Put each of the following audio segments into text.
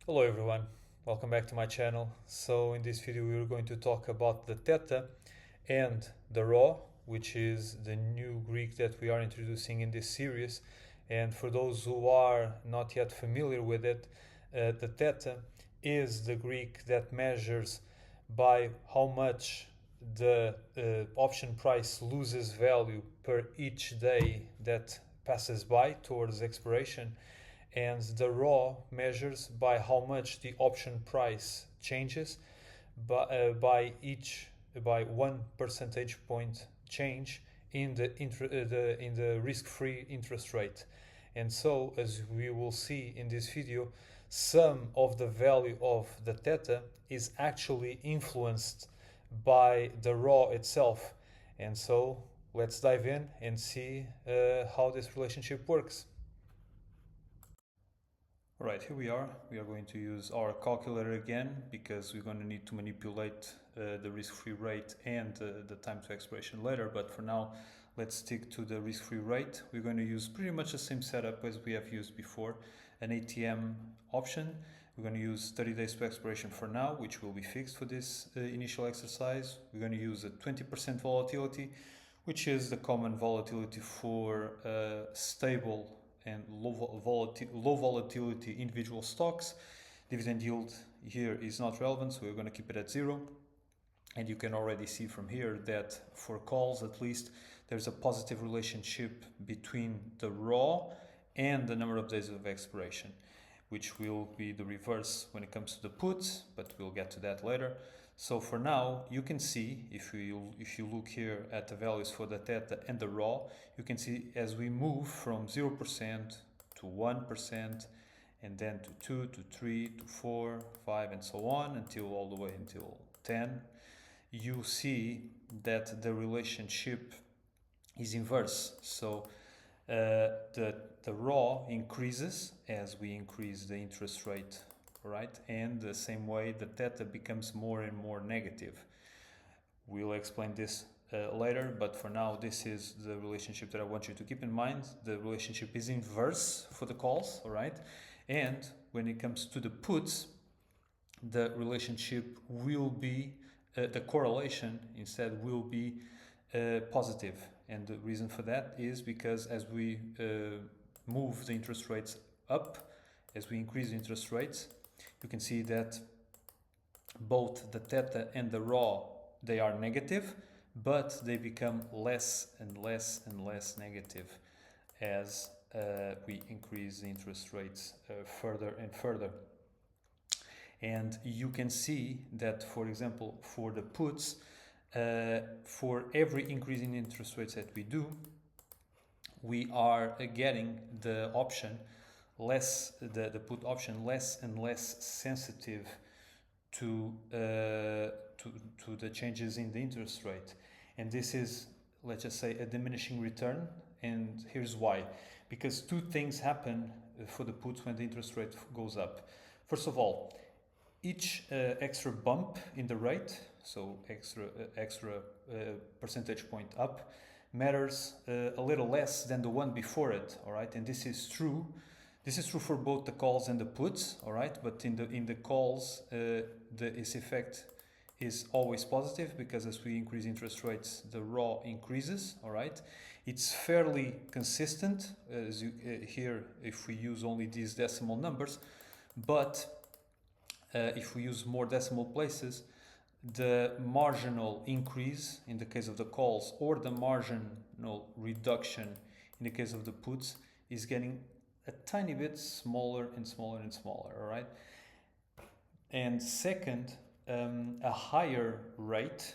Hello everyone, welcome back to my channel. So in this video we are going to talk about the theta and the Rho, which is the new Greek that we are introducing in this series. And for those who are not yet familiar with it, the theta is the Greek that measures by how much the option price loses value per each day that passes by towards expiration, and the Rho measures by how much the option price changes by 1 percentage point change in the risk-free interest rate. And so, as we will see in this video, some of the value of the theta is actually influenced by the Rho itself. And so let's dive in and see how this relationship works. Alright, here we are. We are going to use our calculator again because we're going to need to manipulate the risk-free rate and the time to expiration later. But for now, let's stick to the risk-free rate. We're going to use pretty much the same setup as we have used before. An ATM option. We're going to use 30 days to expiration for now, which will be fixed for this initial exercise. We're going to use a 20% volatility, which is the common volatility for stable and low volatility individual stocks. Dividend yield here is not relevant, so we're going to keep it at 0. And you can already see from here that for calls at least, there's a positive relationship between the Rho and the number of days of expiration, which will be the reverse when it comes to the puts, but we'll get to that later. So for now, you can see, if you look here at the values for the theta and the Rho, you can see as we move from 0% to 1%, and then to 2, to 3, to 4, 5, and so on, until all the way until 10, you see that the relationship is inverse. So the Rho increases as we increase the interest rate, right? And the same way the theta becomes more and more negative. We'll explain this later, but for now this is the relationship that I want you to keep in mind. The relationship is inverse for the calls, all right? And when it comes to the puts, the relationship will be, the correlation instead will be positive. And the reason for that is because as we move the interest rates up, as we increase interest rates, you can see that both the theta and the Rho, they are negative, but they become less and less and less negative as we increase the interest rates further and further. And you can see that, for example, for the puts, for every increase in interest rates that we do, we are getting the option less, the put option less and less sensitive to the changes in the interest rate. And this is, let's just say, a diminishing return. And here's why. Because two things happen for the puts when the interest rate goes up. First of all, each extra bump in the rate, so extra percentage point up, matters a little less than the one before it, all right? And this is true. This is true for both the calls and the puts, all right? But in the calls, this effect is always positive because as we increase interest rates, the Rho increases, all right? It's fairly consistent as you, here if we use only these decimal numbers, but if we use more decimal places, the marginal increase in the case of the calls or the marginal reduction in the case of the puts is getting a tiny bit smaller and smaller and smaller, all right? And second, a higher rate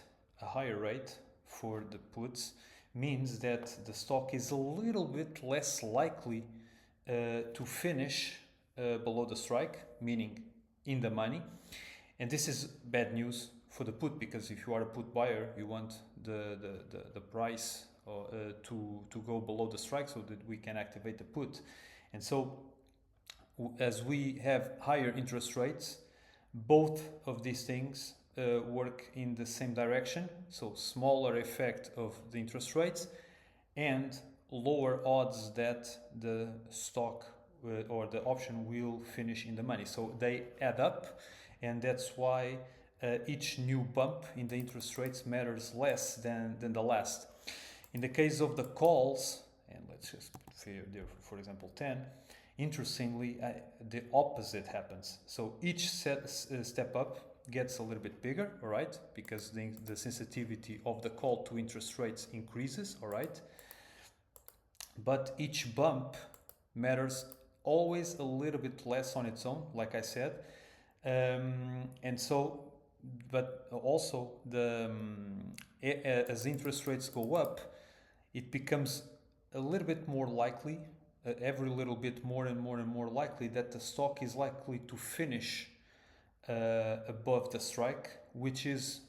for the puts means that the stock is a little bit less likely to finish below the strike, meaning in the money. And this is bad news for the put, because if you are a put buyer, you want the price to go below the strike so that we can activate the put. And so as we have higher interest rates, both of these things work in the same direction. So smaller effect of the interest rates and lower odds that the stock or the option will finish in the money. So they add up, and that's why each new bump in the interest rates matters less than the last. In the case of the calls, and let's just put here, for example, 10, interestingly, the opposite happens. So each step up gets a little bit bigger, all right, because the sensitivity of the call to interest rates increases, all right. But each bump matters always a little bit less on its own, like I said. And so, but also as interest rates go up, it becomes a little bit more likely, every little bit more and more and more likely, that the stock is likely to finish above the strike, which is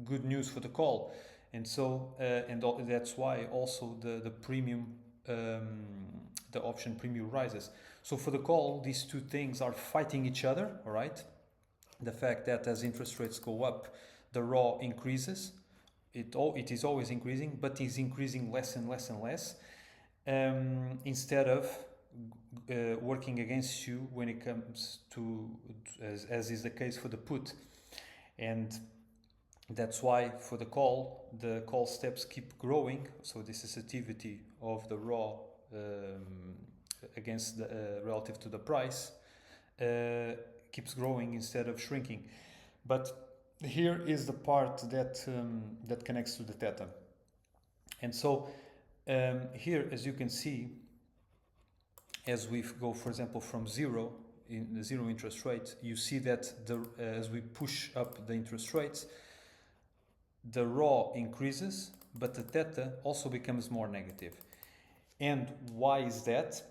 good news for the call. And so, that's why also the premium, the option premium rises. So for the call, these two things are fighting each other, all right? The fact that as interest rates go up, the Rho increases. It is always increasing, but is increasing less and less and less, instead of working against you when it comes to, as is the case for the put. And that's why for the call steps keep growing. So the sensitivity of the Rho against the relative to the price keeps growing instead of shrinking. But here is the part that that connects to the theta. And so here, as you can see, as we go, for example, from zero in the zero interest rate, you see that as we push up the interest rates, the Rho increases, but the theta also becomes more negative. And why is that?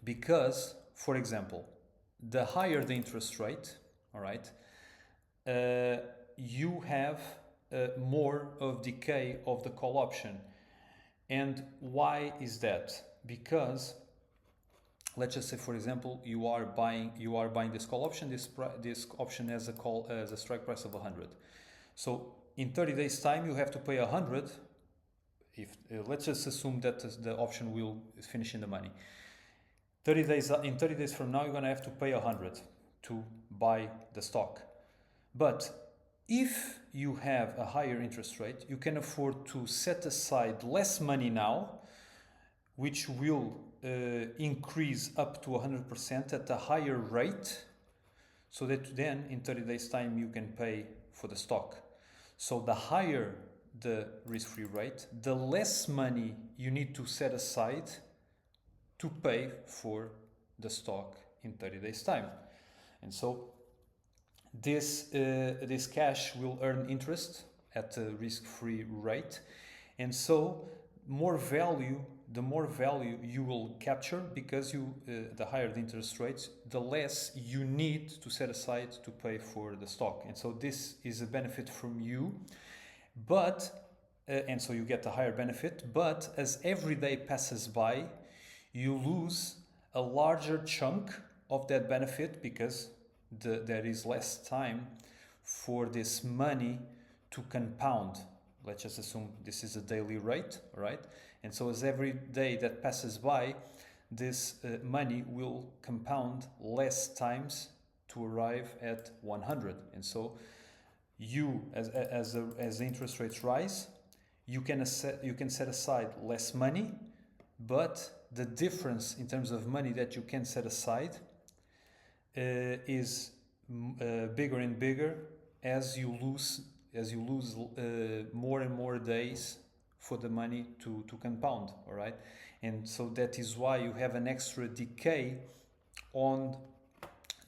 Because, for example, the higher the interest rate, all right, you have more of decay of the call option. And why is that? Because let's just say, for example, you are buying this call option. This option has a strike price of 100. So in 30 days time, you have to pay 100. If let's just assume that the option will finish in the money. In 30 days from now, you're going to have to pay 100 to buy the stock. But if you have a higher interest rate, you can afford to set aside less money now, which will increase up to 100% at a higher rate, so that then in 30 days time you can pay for the stock. So the higher the risk-free rate, the less money you need to set aside to pay for the stock in 30 days time. And so this cash will earn interest at a risk-free rate, and so the more value you will capture, because the higher the interest rates, the less you need to set aside to pay for the stock. And so this is a benefit from you, but and so you get a higher benefit. But as every day passes by, you lose a larger chunk of that benefit, because there is less time for this money to compound. Let's just assume this is a daily rate, right? And so as every day that passes by, this money will compound less times to arrive at 100. And so you, as the interest rates rise, you can set aside less money, but the difference in terms of money that you can set aside is bigger and bigger as you lose more and more days for the money to compound, all right? And so that is why you have an extra decay on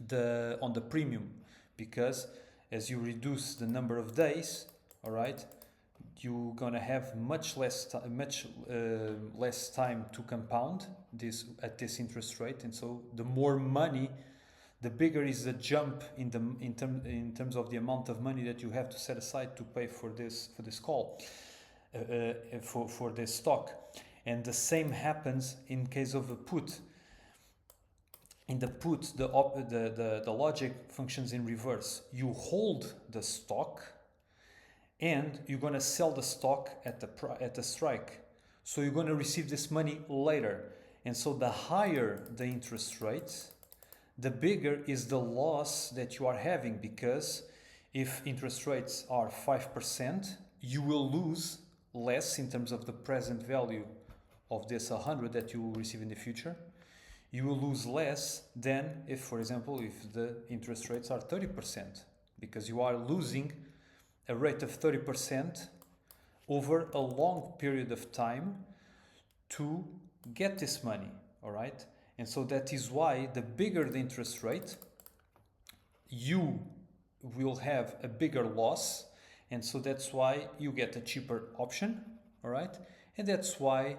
the premium, because as you reduce the number of days, all right, you're gonna have much less time to compound this at this interest rate. And so the more money, the bigger is the jump in terms of the amount of money that you have to set aside to pay for this call, for this stock. And the same happens in case of a put. In the put, the logic functions in reverse. You hold the stock, and you're going to sell the stock at the strike. So you're going to receive this money later. And so the higher the interest rate, the bigger is the loss that you are having, because if interest rates are 5%, you will lose less in terms of the present value of this 100 that you will receive in the future. You will lose less than if, for example, if the interest rates are 30%, because you are losing a rate of 30% over a long period of time to get this money, all right? And so that is why the bigger the interest rate, you will have a bigger loss, and so that's why you get a cheaper option, all right? And that's why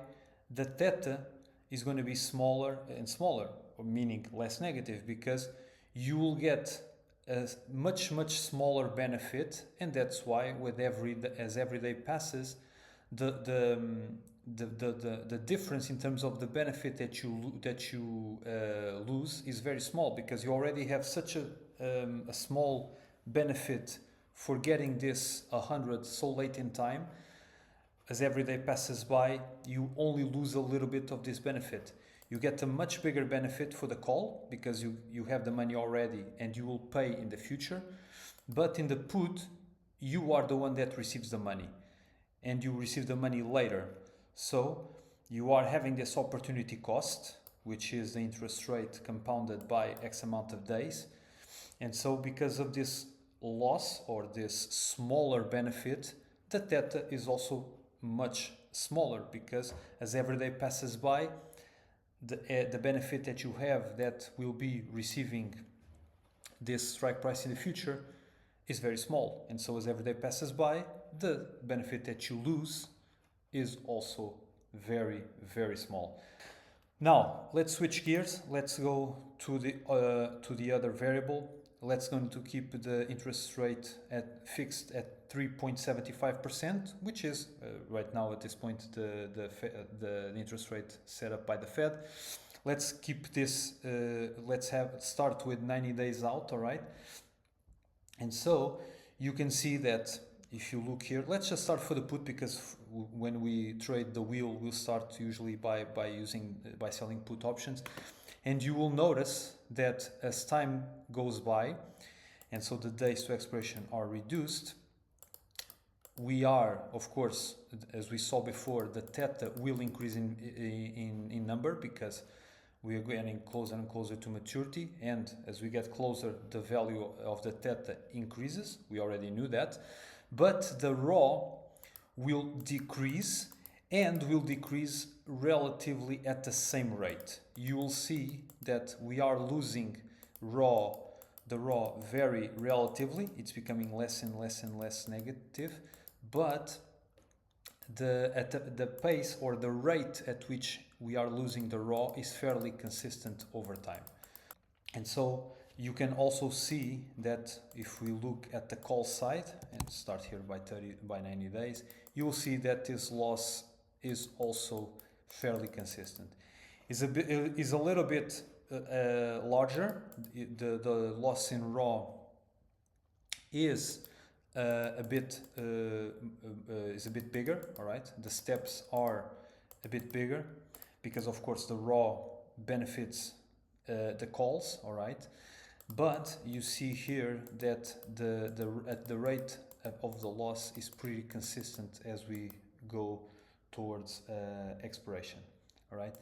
the theta is going to be smaller and smaller, or meaning less negative, because you will get a much smaller benefit, and that's why with as every day passes, the difference in terms of the benefit that you lose is very small, because you already have such a small benefit for getting this 100 so late in time. As every day passes by, you only lose a little bit of this benefit. You get a much bigger benefit for the call, because you have the money already and you will pay in the future. But in the put, you are the one that receives the money, and you receive the money later. So you are having this opportunity cost, which is the interest rate compounded by X amount of days. And so because of this loss, or this smaller benefit, the theta is also much smaller, because as every day passes by, the benefit that you have that will be receiving this strike price in the future is very small. And so as every day passes by, the benefit that you lose is also very small. Now let's switch gears. Let's go to the other variable. Let's going to keep the interest rate fixed at 3.75%, which is right now at this point the interest rate set up by the Fed. Let's keep this. Let's start with 90 days out. All right. And so you can see that if you look here, let's just start for the put, because when we trade the wheel, we'll start usually by selling put options. And you will notice that as time goes by, and so the days to expiration are reduced, we are, of course, as we saw before, the theta will increase in number, because we are getting closer and closer to maturity. And as we get closer, the value of the theta increases. We already knew that. But the Rho will decrease, and will decrease relatively at the same rate. You will see that we are losing the Rho very relatively. It's becoming less and less negative, but the pace, or the rate at which we are losing the Rho, is fairly consistent over time. And so you can also see that if we look at the call side and start here by 90 days, you will see that this loss is also fairly consistent. Is a little bit larger. The loss in Rho is a bit bigger. All right, the steps are a bit bigger, because of course the Rho benefits the calls. All right, but you see here that the rate of the loss is pretty consistent as we go towards expiration. All right,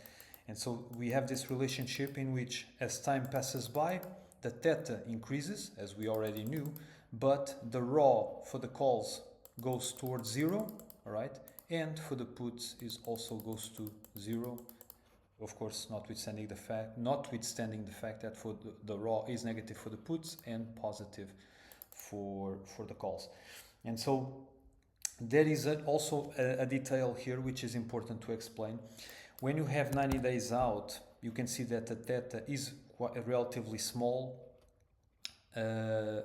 and so we have this relationship in which, as time passes by, the theta increases, as we already knew, but the Rho for the calls goes towards zero. All right, and for the puts also goes to zero. Of course, notwithstanding the fact that for the Rho is negative for the puts and positive for the calls. And so there is also a detail here which is important to explain. When you have 90 days out, you can see that the theta is relatively small, or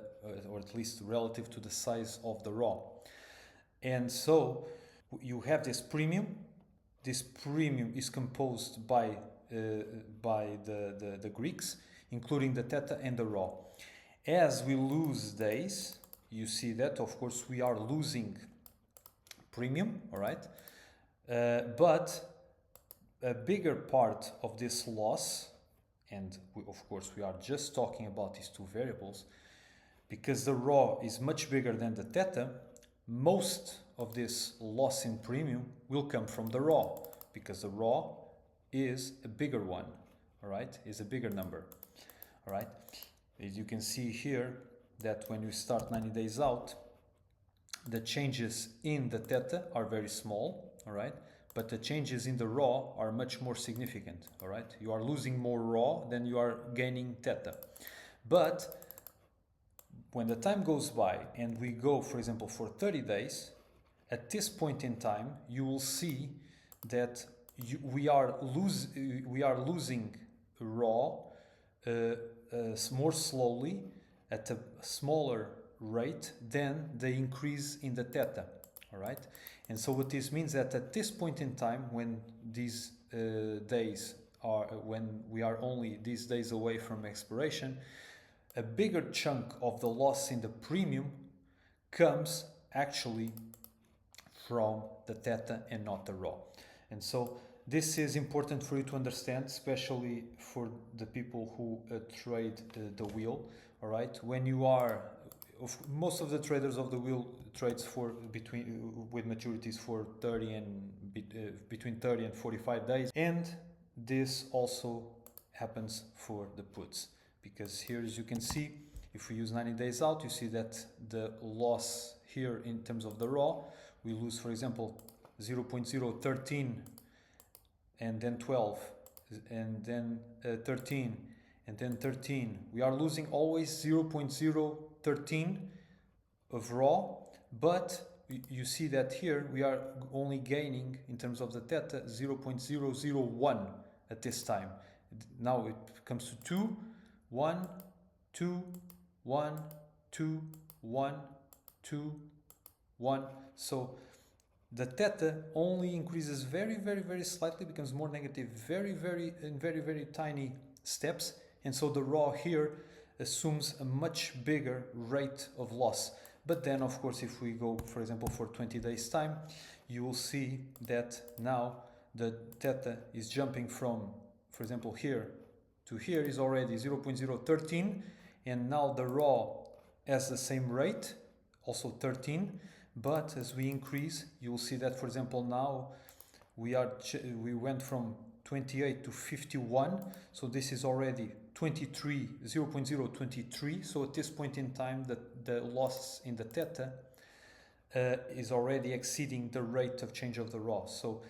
at least relative to the size of the Rho. And so you have this premium. This premium is composed by the Greeks, including the theta and the Rho. As we lose days, you see that, of course, we are losing premium, all right? But a bigger part of this loss, and of course we are just talking about these two variables, because the Rho is much bigger than the theta, most of this loss in premium will come from the Rho, because the Rho is a bigger one, all right, is a bigger number, all right. As you can see here, that when you start 90 days out, the changes in the theta are very small, all right, but the changes in the Rho are much more significant, all right. You are losing more Rho than you are gaining theta. But when the time goes by and we go, for example, for 30 days, at this point in time, you will see that we are losing Rho more slowly at a smaller rate than the increase in the theta, all right. And so what this means that at this point in time, when these days are, when we are only these days away from expiration, a bigger chunk of the loss in the premium comes actually from the theta and not the Rho. And so this is important for you to understand, especially for the people who trade the wheel, all right. When you are, most of the traders of the wheel trades for with maturities for 30 and between 30 and 45 days, and this also happens for the puts, because here, as you can see, if we use 90 days out, you see that the loss here in terms of the Rho, we lose, for example, 0.013 and then 12 and then 13 and then 13. We are losing always 0.013 of Rho, but you see that here we are only gaining in terms of the theta 0.001 at this time. Now it comes to 2, 1, 2, 1, 2, 1, 2, 1. So the theta only increases very, very, very slightly, becomes more negative very, very tiny steps. And so the Rho here assumes a much bigger rate of loss. But then, of course, if we go, for example, for 20 days time, you will see that now the theta is jumping from, for example, here to here is already 0.013, and now the Rho has the same rate, also 13. But as we increase, you will see that, for example, now we went from 28 to 51, so this is already 23, 0.023. So at this point in time, the loss in the theta is already exceeding the rate of change of the Rho. So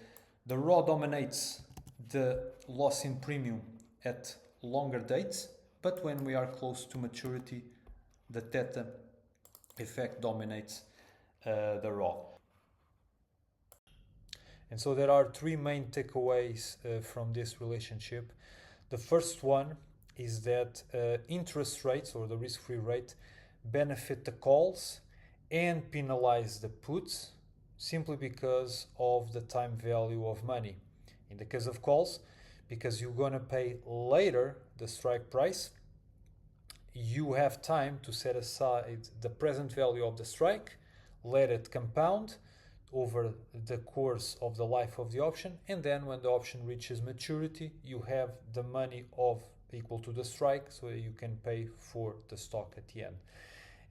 the Rho dominates the loss in premium at longer dates, but when we are close to maturity, the theta effect dominates the Rho. And so there are three main takeaways from this relationship. The first one is that interest rates, or the risk-free rate, benefit the calls and penalize the puts simply because of the time value of money. In the case of calls, because you're going to pay later the strike price, you have time to set aside the present value of the strike, let it compound over the course of the life of the option, and then when the option reaches maturity, you have the money of equal to the strike, so you can pay for the stock at the end.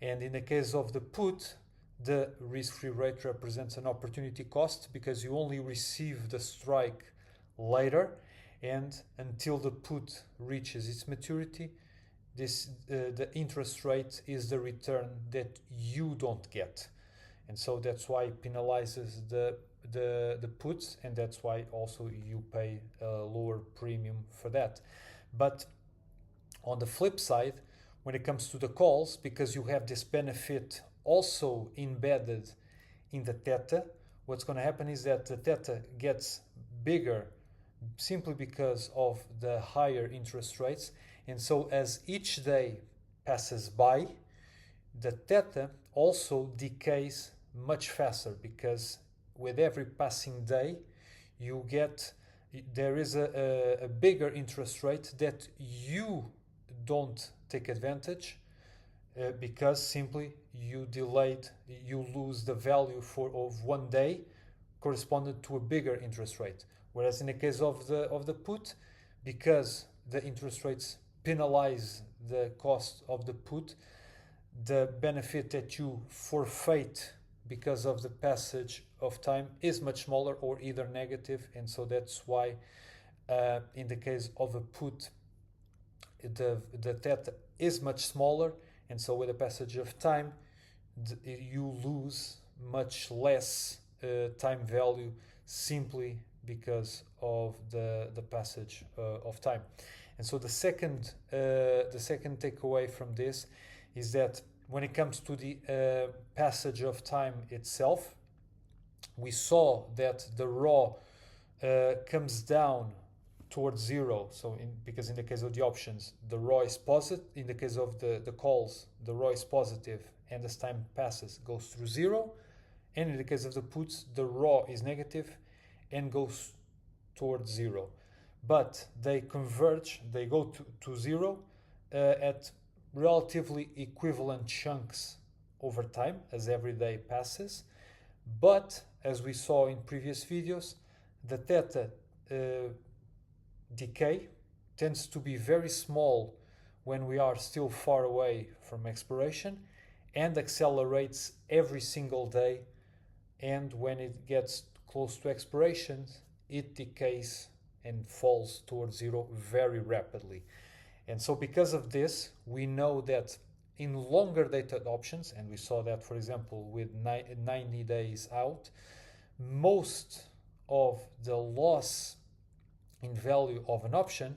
And in the case of the put, the risk-free rate represents an opportunity cost, because you only receive the strike later, and until the put reaches its maturity, the interest rate is the return that you don't get. And so that's why it penalizes the puts, and that's why also you pay a lower premium for that. But on the flip side, when it comes to the calls, because you have this benefit also embedded in the theta, what's going to happen is that the theta gets bigger simply because of the higher interest rates. And so as each day passes by, the theta also decays much faster, because with every passing day there is a bigger interest rate that you don't take advantage, because simply you lose the value of one day corresponded to a bigger interest rate. Whereas in the case of the put, because the interest rates penalize the cost of the put, the benefit that you forfeit because of the passage of time is much smaller or either negative, and so that's why in the case of a put, the theta is much smaller, and so with the passage of time, you lose much less time value simply because of the passage of time. And so the second takeaway from this is that when it comes to the passage of time itself, we saw that the Rho comes down towards zero. So because in the case of the options, the Rho is positive. In the case of the calls, the Rho is positive, and as time passes, goes through zero. And in the case of the puts, the Rho is negative and goes towards zero. But they converge, they go to zero at relatively equivalent chunks over time as every day passes. But as we saw in previous videos, the theta decay tends to be very small when we are still far away from expiration and accelerates every single day, and when it gets close to expiration, it decays and falls towards zero very rapidly. And so because of this, we know that in longer dated options, and we saw that, for example, with 90 days out, most of the loss in value of an option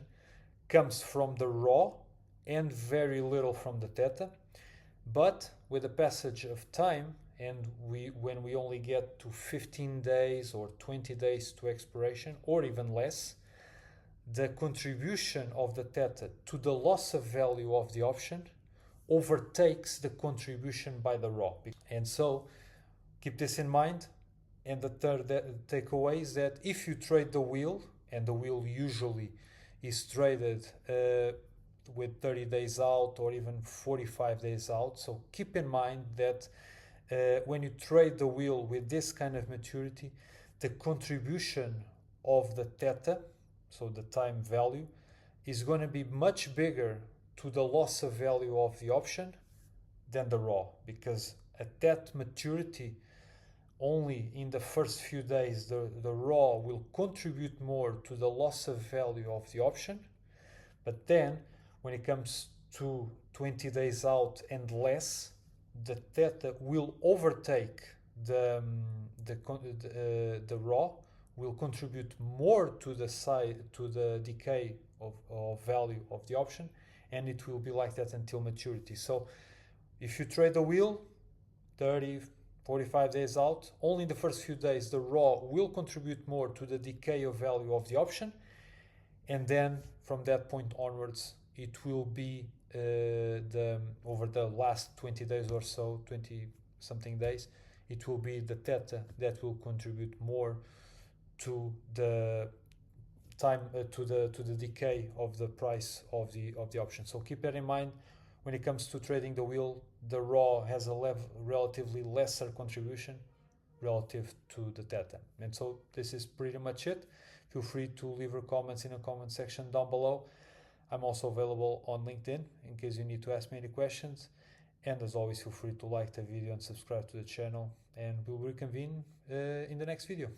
comes from the Rho and very little from the theta. But with the passage of time, and when we only get to 15 days or 20 days to expiration, or even less, the contribution of the theta to the loss of value of the option overtakes the contribution by the Rho. And so keep this in mind. And the third takeaway is that if you trade the wheel, and the wheel usually is traded with 30 days out or even 45 days out, so keep in mind that when you trade the wheel with this kind of maturity, the contribution of the theta, so the time value, is going to be much bigger to the loss of value of the option than the Rho, because at that maturity, only in the first few days the Rho will contribute more to the loss of value of the option, but then when it comes to 20 days out and less, the theta will overtake the Rho, will contribute more to the decay of value of the option, and it will be like that until maturity. So if you trade the wheel 30, 45 days out, only in the first few days the Rho will contribute more to the decay of value of the option, and then from that point onwards it will be over the last 20 days or so, 20 something days, it will be the theta that will contribute more to the time to the decay of the price of the option. So keep that in mind. When it comes to trading the wheel, the Rho has a relatively lesser contribution relative to the theta. And so this is pretty much it. Feel free to leave your comments in the comment section down below. I'm also available on LinkedIn in case you need to ask me any questions. And as always, feel free to like the video and subscribe to the channel. And we'll reconvene in the next video.